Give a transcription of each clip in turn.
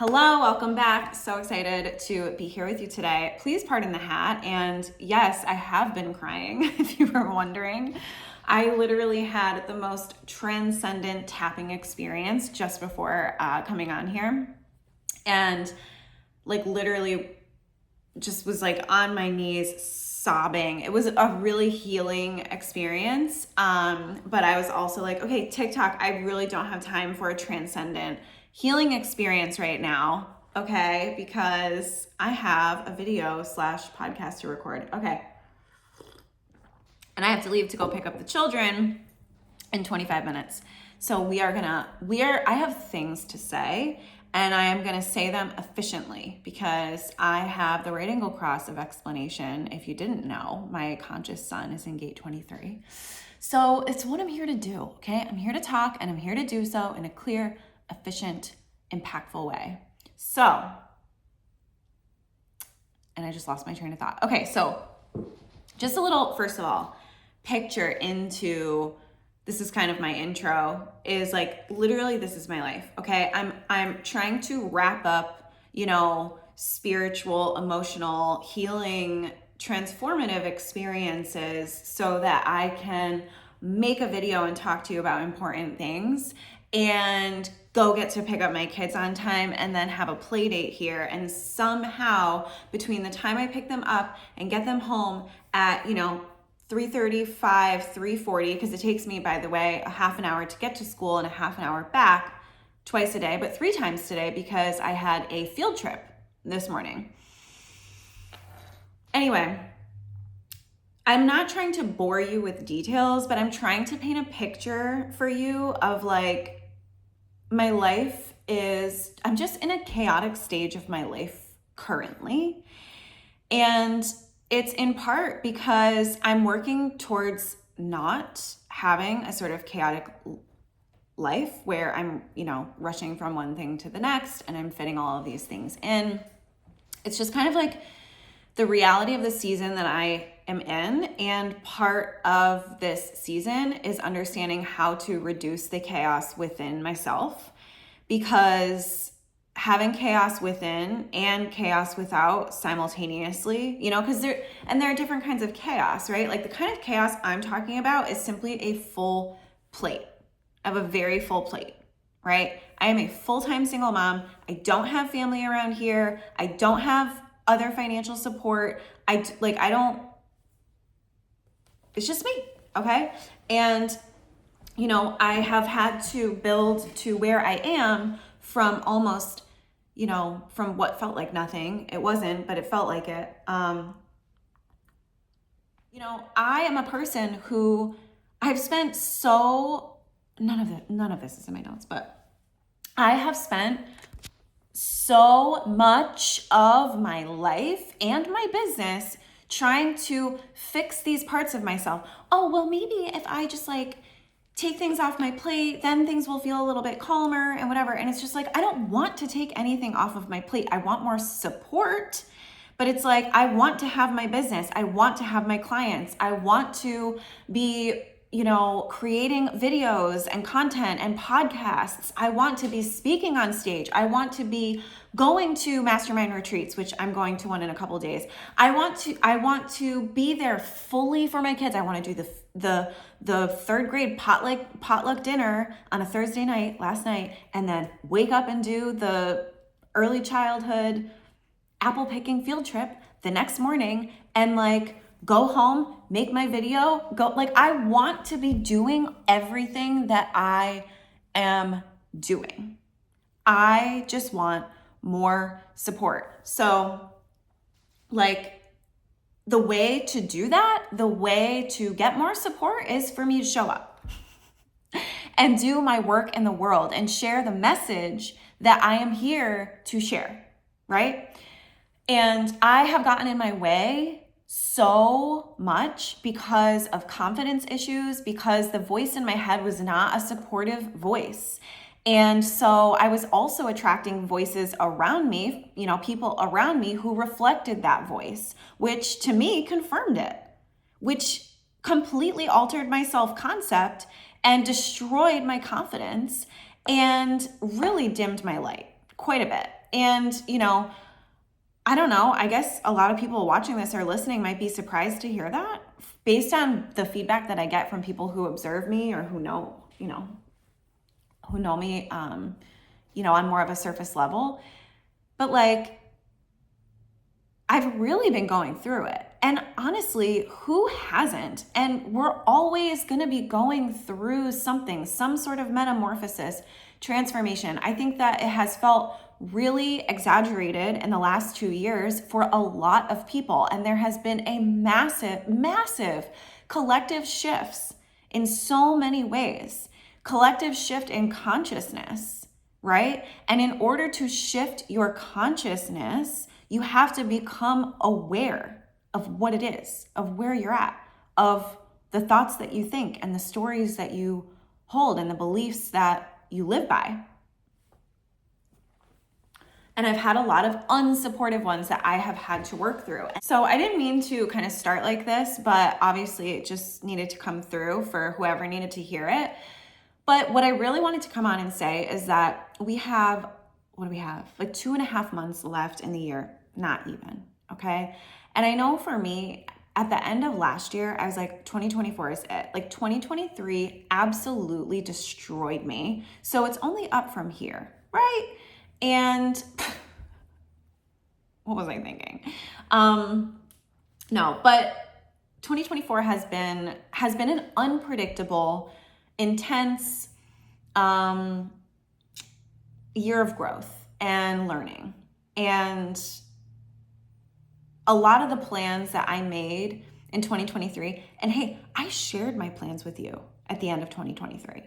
Hello, welcome back. So excited to be here with you today. Please pardon the hat. And yes, I have been crying, if you were wondering. I literally had the most transcendent tapping experience just before coming on here. And literally just was on my knees sobbing. It was a really healing experience. But I was also okay, TikTok, I really don't have time for a transcendent healing experience right now, okay? Because I have a video / podcast to record, okay? And I have to leave to go pick up the children in 25 minutes. So I have things to say, and I am gonna say them efficiently because I have the right angle cross of explanation. If you didn't know, my conscious sun is in gate 23. So it's what I'm here to do, okay? I'm here to talk, and I'm here to do so in a clear, efficient, impactful way. So, and I just lost my train of thought. Okay, so just a little, first of all, picture into, this is kind of my intro, is literally this is my life, okay? I'm trying to wrap up, spiritual, emotional, healing, transformative experiences so that I can make a video and talk to you about important things and go get to pick up my kids on time and then have a play date here. And somehow between the time I pick them up and get them home at, 3:35, 3:40, because it takes me, by the way, a half an hour to get to school and a half an hour back twice a day, but 3 times today because I had a field trip this morning. Anyway, I'm not trying to bore you with details, but I'm trying to paint a picture for you of my life is, I'm just in a chaotic stage of my life currently. And it's in part because I'm working towards not having a sort of chaotic life where I'm, rushing from one thing to the next and I'm fitting all of these things in. It's just kind of the reality of the season that I am in. And part of this season is understanding how to reduce the chaos within myself, because having chaos within and chaos without simultaneously, because there are different kinds of chaos, right? The kind of chaos I'm talking about is simply a full plate. I have a very full plate, right? I am a full-time single mom. I don't have family around here. I don't have other financial support. It's just me, okay? And, I have had to build to where I am from almost, from what felt like nothing. It wasn't, but it felt like it. I am a person who I've spent none of this is in my notes, but I have spent so much of my life and my business trying to fix these parts of myself. Oh, well, maybe if I just take things off my plate, then things will feel a little bit calmer and whatever. And it's just I don't want to take anything off of my plate. I want more support, but it's I want to have my business. I want to have my clients. I want to be creating videos and content and podcasts. I want to be speaking on stage. I want to be going to mastermind retreats, which I'm going to one in a couple of days. I want to be there fully for my kids. I want to do the third grade potluck dinner on a Thursday night, last night, and then wake up and do the early childhood apple picking field trip the next morning, and go home, make my video, I want to be doing everything that I am doing. I just want more support. So the way to do that, the way to get more support is for me to show up and do my work in the world and share the message that I am here to share, right? And I have gotten in my way so much because of confidence issues, because the voice in my head was not a supportive voice. And so I was also attracting voices around me, people around me who reflected that voice, which to me confirmed it, which completely altered my self-concept and destroyed my confidence and really dimmed my light quite a bit. And, I don't know. I guess a lot of people watching this or listening might be surprised to hear that based on the feedback that I get from people who observe me or who know me, on more of a surface level. But like, I've really been going through it. And honestly, who hasn't? And we're always going to be going through something, some sort of metamorphosis, transformation. I think that it has felt really exaggerated in the last 2 years for a lot of people. And there has been a massive, massive collective shifts in so many ways. Collective shift in consciousness, right? And in order to shift your consciousness, you have to become aware of what it is, of where you're at, of the thoughts that you think and the stories that you hold and the beliefs that you live by. And I've had a lot of unsupportive ones that I have had to work through. So I didn't mean to kind of start like this, but obviously it just needed to come through for whoever needed to hear it. But what I really wanted to come on and say is that we have, what do we have? Like 2.5 months left in the year, not even, okay? And I know for me, at the end of last year, I was like, 2024 is it. Like 2023 absolutely destroyed me. So it's only up from here, right? And what was I thinking? No, but 2024 has been an unpredictable, intense year of growth and learning. And a lot of the plans that I made in 2023, and hey, I shared my plans with you at the end of 2023.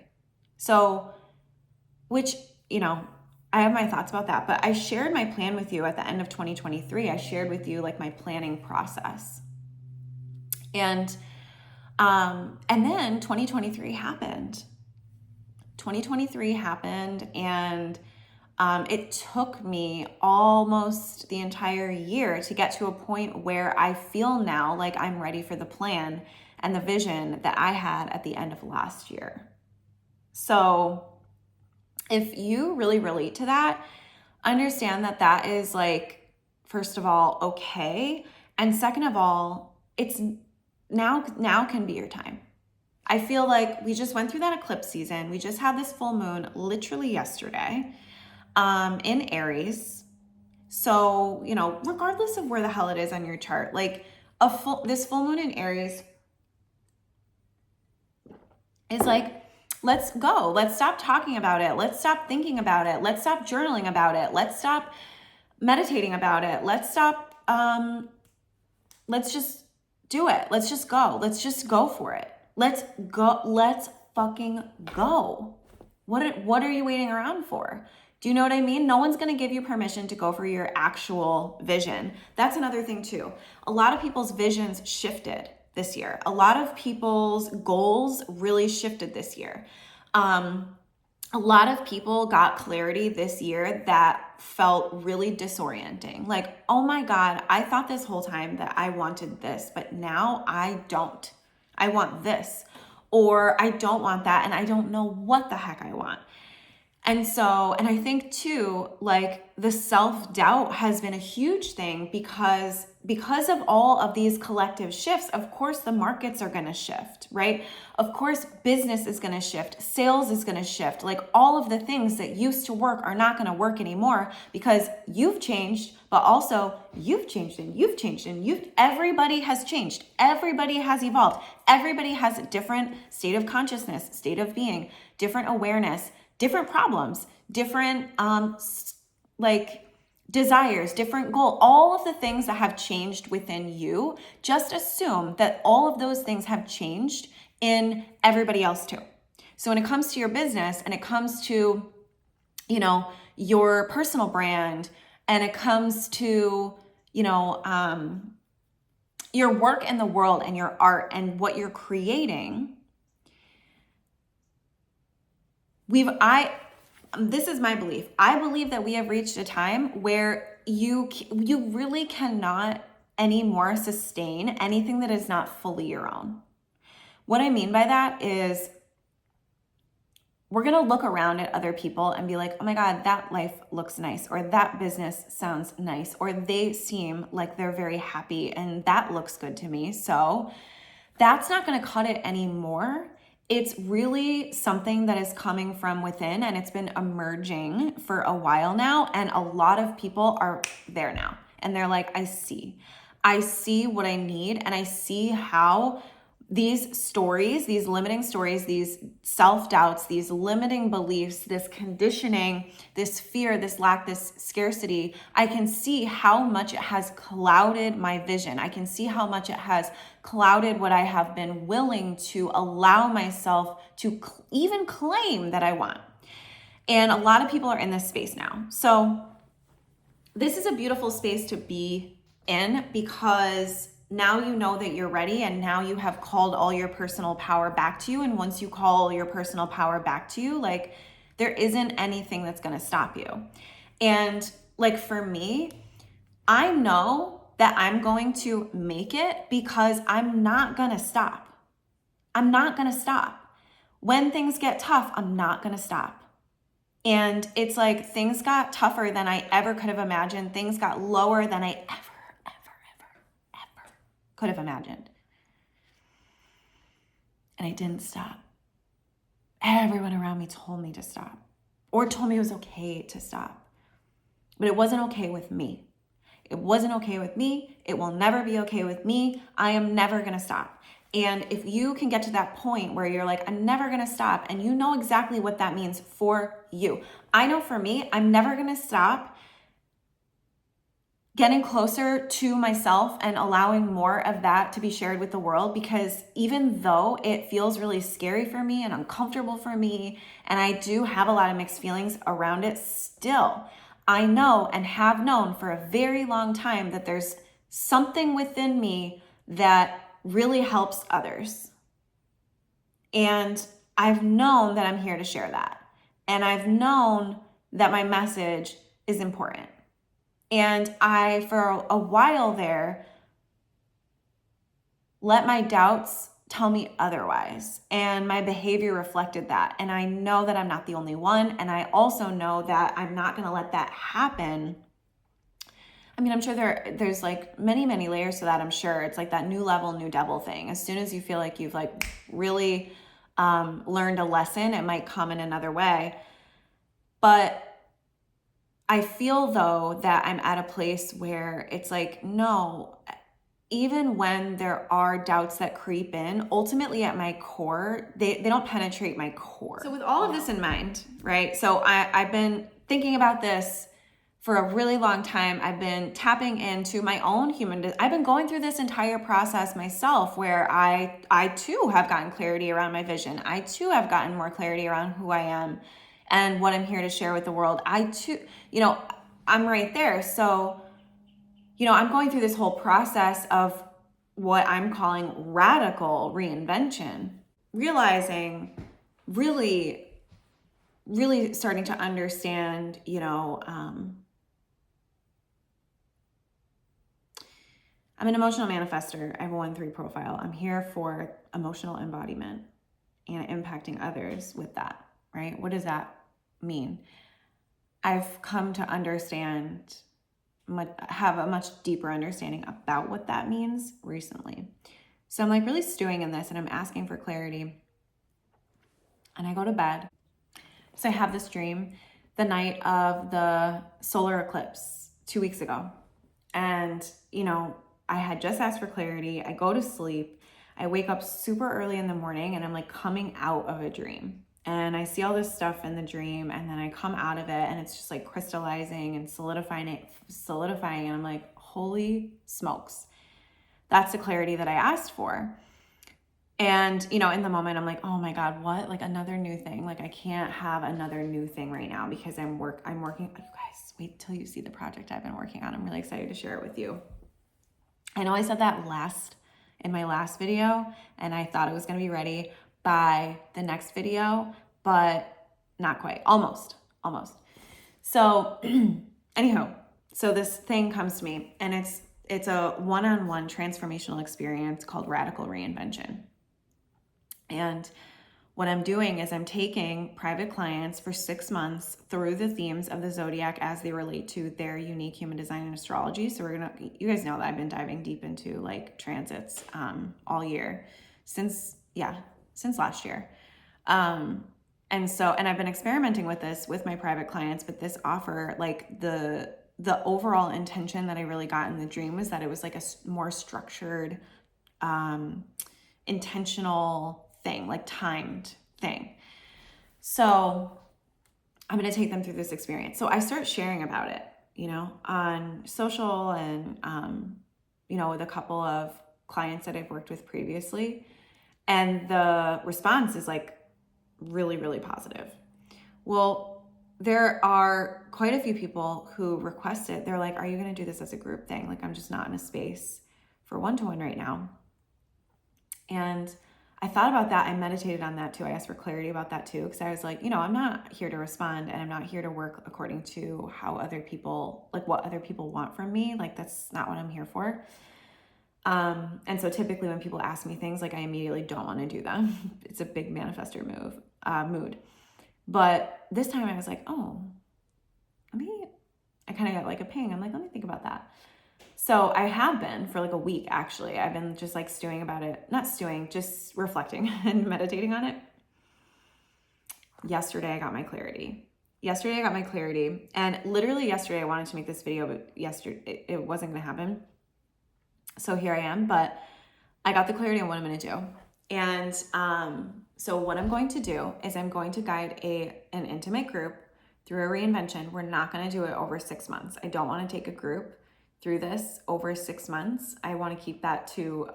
So, which, I have my thoughts about that, but I shared my plan with you at the end of 2023. I shared with you like my planning process. And then 2023 happened. 2023 happened, and it took me almost the entire year to get to a point where I feel now like I'm ready for the plan and the vision that I had at the end of last year. So if you really relate to that, understand that that is like, first of all, okay. And second of all, it's now can be your time. I feel like we just went through that eclipse season. We just had this full moon literally yesterday in Aries. So, regardless of where the hell it is on your chart, like this full moon in Aries is like, let's go. Let's stop talking about it. Let's stop thinking about it. Let's stop journaling about it. Let's stop meditating about it. Let's stop, let's just do it. Let's just go. Let's just go for it. Let's go. Let's fucking go. What are you waiting around for? Do you know what I mean? No one's going to give you permission to go for your actual vision. That's another thing too. A lot of people's visions shifted this year. A lot of people's goals really shifted this year. A lot of people got clarity this year that felt really disorienting. Like, oh my God, I thought this whole time that I wanted this, but now I don't. I want this, or I don't want that, and I don't know what the heck I want. And so, and I think too, like the self-doubt has been a huge thing because of all of these collective shifts. Of course, the markets are going to shift, right? Of course, business is going to shift. Sales is going to shift. Like all of the things that used to work are not going to work anymore because you've changed, but also you've changed and you've changed and everybody has changed. Everybody has evolved. Everybody has a different state of consciousness, state of being, different awareness, different problems, different desires, different goal, all of the things that have changed within you. Just assume that all of those things have changed in everybody else too. So when it comes to your business and it comes to, your personal brand and it comes to, your work in the world and your art and what you're creating, this is my belief. I believe that we have reached a time where you really cannot anymore sustain anything that is not fully your own. What I mean by that is we're going to look around at other people and be like, oh my God, that life looks nice, or that business sounds nice, or they seem like they're very happy and that looks good to me. So that's not going to cut it anymore. It's really something that is coming from within, and it's been emerging for a while now. And a lot of people are there now. And they're like, I see what I need. And I see how these stories, these limiting stories, these self-doubts, these limiting beliefs, this conditioning, this fear, this lack, this scarcity, I can see how much it has clouded my vision. I can see how much it has clouded what I have been willing to allow myself to even claim that I want. And a lot of people are in this space now. So this is a beautiful space to be in, because now you know that you're ready, and now you have called all your personal power back to you. And once you call your personal power back to you, like, there isn't anything that's going to stop you. And like, for me, I know that I'm going to make it because I'm not going to stop. I'm not going to stop. When things get tough, I'm not going to stop. And it's like, things got tougher than I ever could have imagined. Things got lower than I ever could have imagined. And I didn't stop. Everyone around me told me to stop, or told me it was okay to stop. But it wasn't okay with me. It wasn't okay with me. It will never be okay with me. I am never going to stop. And if you can get to that point where you're like, I'm never going to stop, and you know exactly what that means for you. I know for me, I'm never going to stop getting closer to myself and allowing more of that to be shared with the world, because even though it feels really scary for me and uncomfortable for me, and I do have a lot of mixed feelings around it, still, I know and have known for a very long time that there's something within me that really helps others. And I've known that I'm here to share that. And I've known that my message is important. And I, for a while there, let my doubts tell me otherwise. And my behavior reflected that. And I know that I'm not the only one. And I also know that I'm not going to let that happen. I mean, I'm sure there's like many, many layers to that. I'm sure it's like that new level, new devil thing. As soon as you feel like you've like really learned a lesson, it might come in another way. But I feel though that I'm at a place where it's like, no, even when there are doubts that creep in, ultimately at my core, they don't penetrate my core. So with all of this in mind, right? So I've been thinking about this for a really long time. I've been tapping into my own I've been going through this entire process myself, where I too have gotten clarity around my vision. I too have gotten more clarity around who I am and what I'm here to share with the world. I too, I'm right there. So, I'm going through this whole process of what I'm calling radical reinvention, realizing really, really starting to understand, I'm an emotional manifester. I have a 1-3 profile. I'm here for emotional embodiment and impacting others with that, right? What does that mean? I've come to understand, have a much deeper understanding about what that means recently. So I'm like really stewing in this, and I'm asking for clarity. And I go to bed. So I have this dream the night of the solar eclipse 2 weeks ago. And, I had just asked for clarity. I go to sleep. I wake up super early in the morning, and I'm like coming out of a dream. And I see all this stuff in the dream, and then I come out of it, and it's just like crystallizing and solidifying. And I'm like, holy smokes. That's the clarity that I asked for. And, in the moment I'm like, oh my God, what? Like another new thing. Like I can't have another new thing right now because I'm working. You guys, wait till you see the project I've been working on. I'm really excited to share it with you. I know I said that in my last video, and I thought it was going to be ready by the next video, but not quite. Almost. So anyhow, so this thing comes to me, and it's a one-on-one transformational experience called radical reinvention. And what I'm doing is I'm taking private clients for 6 months through the themes of the zodiac as they relate to their unique human design and astrology. So you guys know that I've been diving deep into like transits all year since last year. And I've been experimenting with this with my private clients, but this offer, like the overall intention that I really got in the dream was that it was like a more structured, intentional thing, like timed thing. So I'm going to take them through this experience. So I start sharing about it, on social and, with a couple of clients that I've worked with previously. And the response is like really, really positive. Well, there are quite a few people who requested, they're like, are you going to do this as a group thing? Like, I'm just not in a space for one-to-one right now. And I thought about that. I meditated on that too. I asked for clarity about that too, because I was like, I'm not here to respond, and I'm not here to work according to how other people, like what other people want from me. Like, that's not what I'm here for. And so typically when people ask me things, like I immediately don't want to do them. It's a big manifestor mood. But this time I was like, I kind of got like a ping. I'm like, let me think about that. So I have been for like a week, actually. I've been just like stewing about it, just reflecting and meditating on it. Yesterday I got my clarity. And literally yesterday I wanted to make this video, but yesterday it wasn't going to happen. So here I am, but I got the clarity on what I'm going to do. And so what I'm going to do is I'm going to guide an intimate group through a reinvention. We're not going to do it over 6 months. I don't want to take a group through this over 6 months. I want to keep that to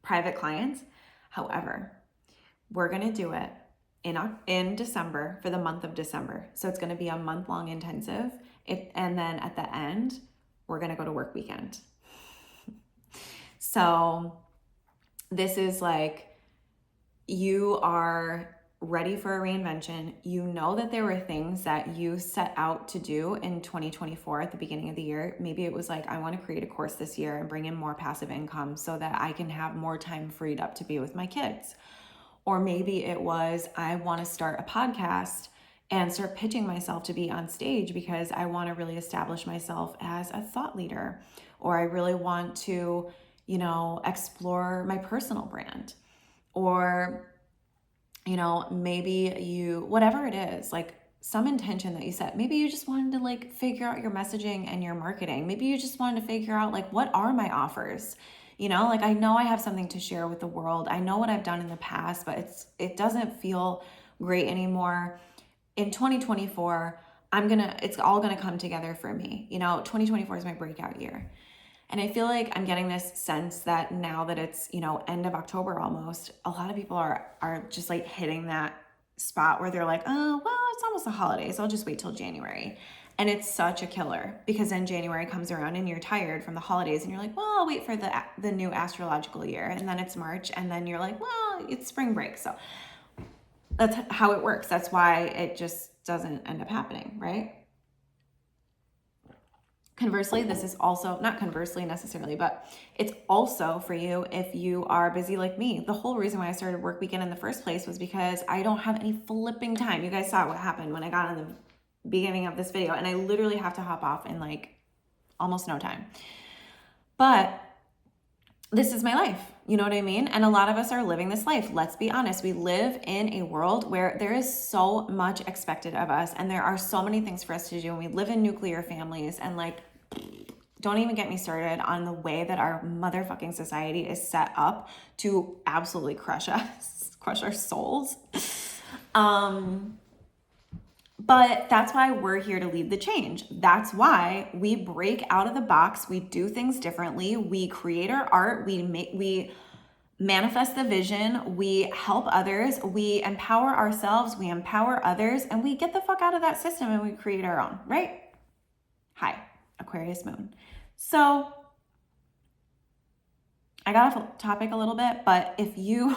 private clients. However, we're going to do it in December, for the month of December. So it's going to be a month-long intensive. And then at the end, we're going to go to work weekend. So this is like, you are ready for a reinvention. You know that there were things that you set out to do in 2024 at the beginning of the year. Maybe it was like, I want to create a course this year and bring in more passive income so that I can have more time freed up to be with my kids. Or maybe it was, I want to start a podcast and start pitching myself to be on stage because I want to really establish myself as a thought leader. Or I really want to, explore my personal brand. Or, maybe whatever it is, like some intention that you set. Maybe you just wanted to like figure out your messaging and your marketing. Maybe you just wanted to figure out like, what are my offers? Like I know I have something to share with the world. I know what I've done in the past, but it doesn't feel great anymore. In 2024, it's all gonna come together for me. 2024 is my breakout year. And I feel like I'm getting this sense that now that it's, end of October almost, a lot of people are just like hitting that spot where they're like, oh, well, it's almost the holidays. I'll just wait till January. And it's such a killer because then January comes around and you're tired from the holidays and you're like, well, I'll wait for the new astrological year. And then it's March and then you're like, well, it's spring break. So that's how it works. That's why it just doesn't end up happening, right? Conversely, this is also, not conversely necessarily, but it's also for you if you are busy like me. The whole reason why I started work weekend in the first place was because I don't have any flipping time. You guys saw what happened when I got on the beginning of this video, and I literally have to hop off in like almost no time. But this is my life, you know what I mean? And a lot of us are living this life. Let's be honest. We live in a world where there is so much expected of us and there are so many things for us to do. And we live in nuclear families and like, don't even get me started on the way that our motherfucking society is set up to absolutely crush us, crush our souls. But that's why we're here to lead the change. That's why we break out of the box. We do things differently. We create our art. We manifest the vision. We help others. We empower ourselves. We empower others. And we get the fuck out of that system and we create our own, right? Hi, Aquarius moon. So I got off topic a little bit, but if you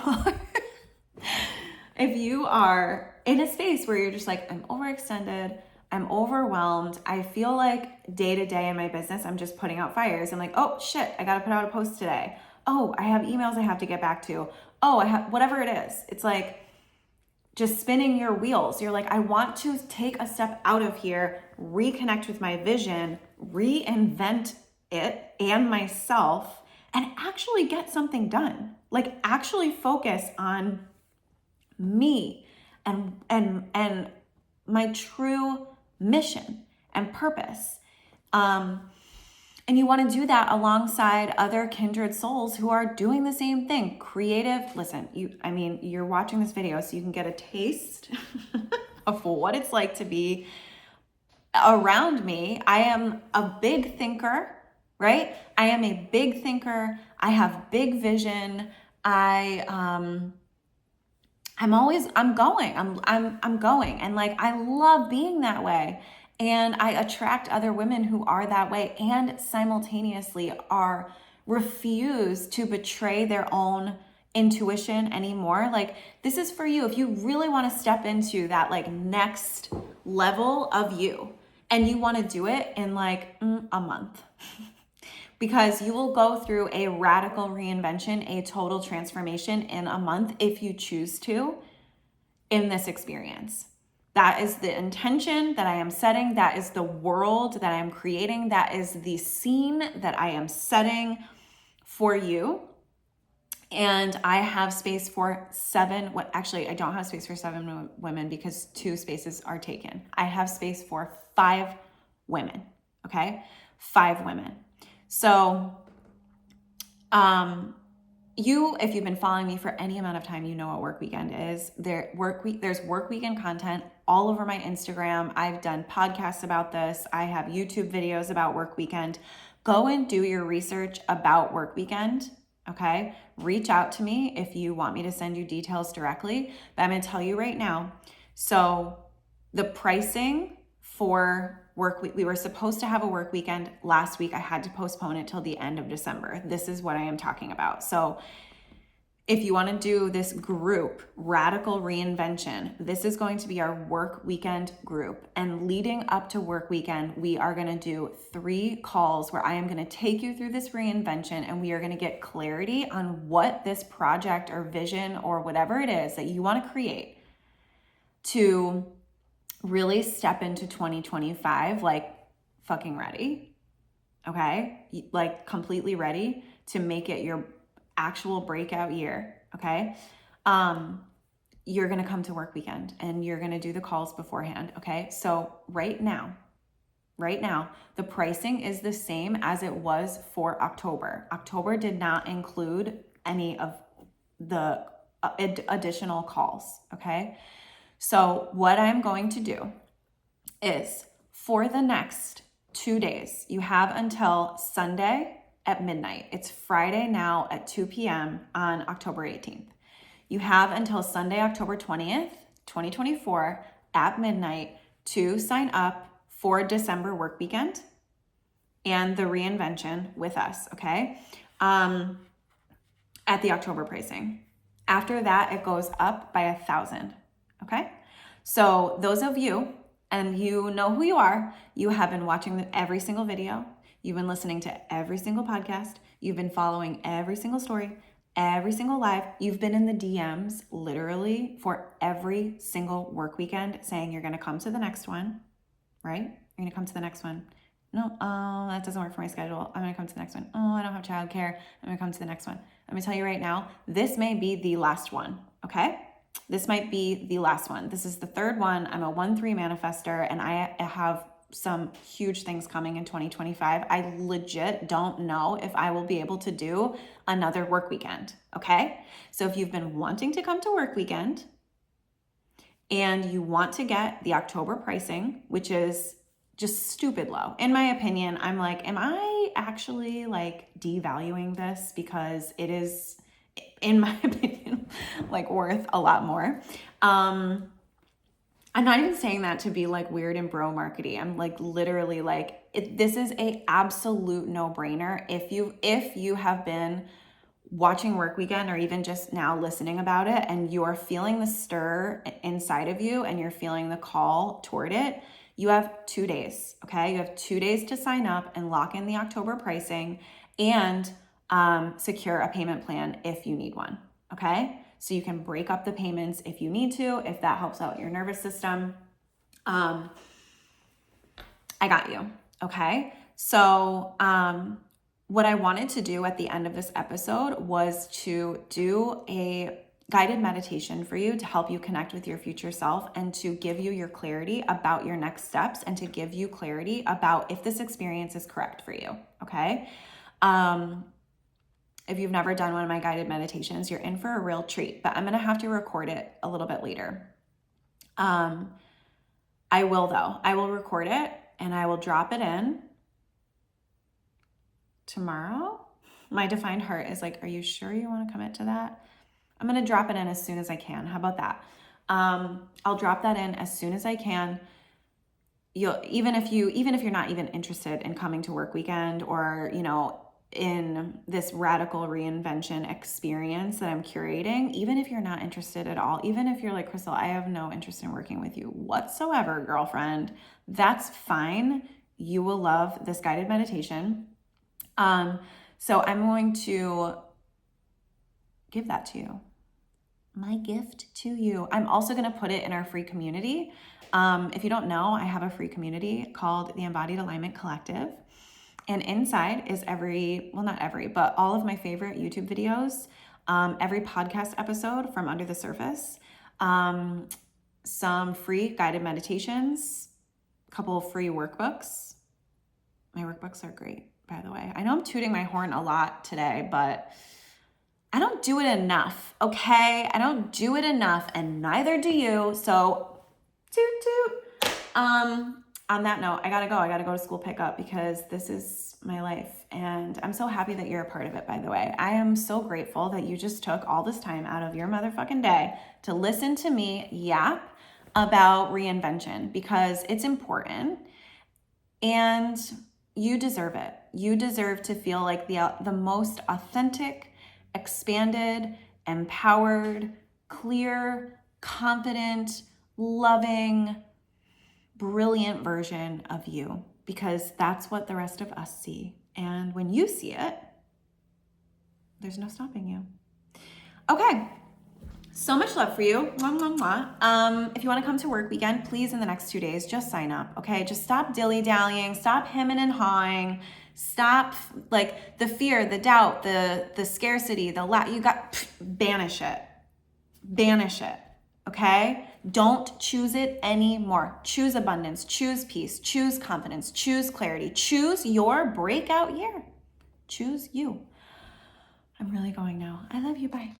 are in a space where you're just like, I'm overextended, I'm overwhelmed, I feel like day to day in my business, I'm just putting out fires. I'm like, oh shit, I got to put out a post today. Oh, I have emails I have to get back to. oh, whatever it is. It's like just spinning your wheels. You're like, I want to take a step out of here, reconnect with my vision, reinvent it and myself, and actually get something done. Like actually focus on me and my true mission and purpose. And you want to do that alongside other kindred souls who are doing the same thing. Creative, listen, you're watching this video so you can get a taste of what it's like to be around me. I am a big thinker, right? I am a big thinker. I have big vision. I'm going. And like, I love being that way. And I attract other women who are that way and simultaneously refuse to betray their own intuition anymore. Like, this is for you. If you really want to step into that like next level of you, and you want to do it in like a month, because you will go through a radical reinvention, a total transformation in a month if you choose to in this experience. That is the intention that I am setting. That is the world that I am creating. That is the scene that I am setting for you. And I have space for actually, I don't have space for 7 women because 2 spaces are taken. I have space for 5 women, okay? 5 women. So, if you've been following me for any amount of time, you know what work weekend is. There's work weekend content all over my Instagram. I've done podcasts about this. I have YouTube videos about work weekend. Go and do your research about work weekend, okay? Reach out to me if you want me to send you details directly, but I'm gonna tell you right now. So the pricing for work week, we were supposed to have a work weekend last week. I had to postpone it till the end of December. This is what I am talking about. So if you want to do this group, Radical Reinvention, this is going to be our work weekend group. And leading up to work weekend, we are going to do 3 calls where I am going to take you through this reinvention, and we are going to get clarity on what this project or vision or whatever it is that you want to create to really step into 2025 like fucking ready, okay? Like completely ready to make it your actual breakout year, okay? You're gonna come to work weekend and you're gonna do the calls beforehand, okay? So right now, the pricing is the same as it was for October. October did not include any of the additional calls, okay? So what I'm going to do is for the next 2 days, you have until Sunday at midnight. It's Friday now at 2 p.m. on October 18th. You have until Sunday, October 20th, 2024 at midnight to sign up for December work weekend and the reinvention with us, okay? At the October pricing. After that, it goes up by 1,000, okay? So those of you, and you know who you are, you have been watching every single video, you've been listening to every single podcast, you've been following every single story, every single live, you've been in the DMs literally for every single work weekend saying you're gonna come to the next one, right? You're gonna come to the next one. No, that doesn't work for my schedule. I'm gonna come to the next one. Oh, I don't have childcare. I'm gonna come to the next one. I'm gonna tell you right now, this may be the last one, okay? This might be the last one. This is the 3rd one. I'm a 1-3 manifester, and I have some huge things coming in 2025. I legit don't know if I will be able to do another work weekend, okay? So if you've been wanting to come to work weekend and you want to get the October pricing, which is just stupid low. In my opinion, I'm like, am I actually like devaluing this? Because it is, in my opinion, like worth a lot more. I'm not even saying that to be like weird and bro markety. I'm like literally like, this is a absolute no-brainer. If you have been watching work weekend or even just now listening about it and you're feeling the stir inside of you and you're feeling the call toward it, you have 2 days, okay? You have 2 days to sign up and lock in the October pricing and secure a payment plan if you need one, okay? So you can break up the payments if you need to, if that helps out your nervous system. I got you, okay? So what I wanted to do at the end of this episode was to do a guided meditation for you to help you connect with your future self and to give you your clarity about your next steps and to give you clarity about if this experience is correct for you, okay? If you've never done one of my guided meditations, you're in for a real treat, but I'm gonna have to record it a little bit later. I will though. I will record it and I will drop it in tomorrow. My defined heart is like, are you sure you want to commit to that? I'm going to drop it in as soon as I can. How about that? I'll drop that in as soon as I can. Even if you're not even interested in coming to work weekend or, in this radical reinvention experience that I'm curating, even if you're not interested at all, even if you're like, Crystal, I have no interest in working with you whatsoever, girlfriend, that's fine. You will love this guided meditation. So I'm going to give that to you. My gift to you. I'm also going to put it in our free community. If you don't know, I have a free community called the Embodied Alignment Collective. And inside is but all of my favorite YouTube videos, every podcast episode from Under the Surface, some free guided meditations, a couple of free workbooks. My workbooks are great, by the way. I know I'm tooting my horn a lot today, but I don't do it enough, okay? I don't do it enough, and neither do you. So, toot toot. On that note, I gotta go. I gotta go to school pickup because this is my life, and I'm so happy that you're a part of it, by the way. I am so grateful that you just took all this time out of your motherfucking day to listen to me yap about reinvention because it's important, and you deserve it. You deserve to feel like the most authentic, expanded, empowered, clear, confident, loving, brilliant version of you, because that's what the rest of us see. And when you see it, there's no stopping you. Okay. So much love for you. Mwah, mwah, mwah. If you want to come to work weekend, please in the next 2 days, just sign up. Okay. Just stop dilly-dallying, stop hemming and hawing, stop like the fear, the doubt, the scarcity, banish it. Banish it. Okay? Don't choose it anymore. Choose abundance, choose peace, choose confidence, choose clarity, choose your breakout year. Choose you. I'm really going now. I love you. Bye.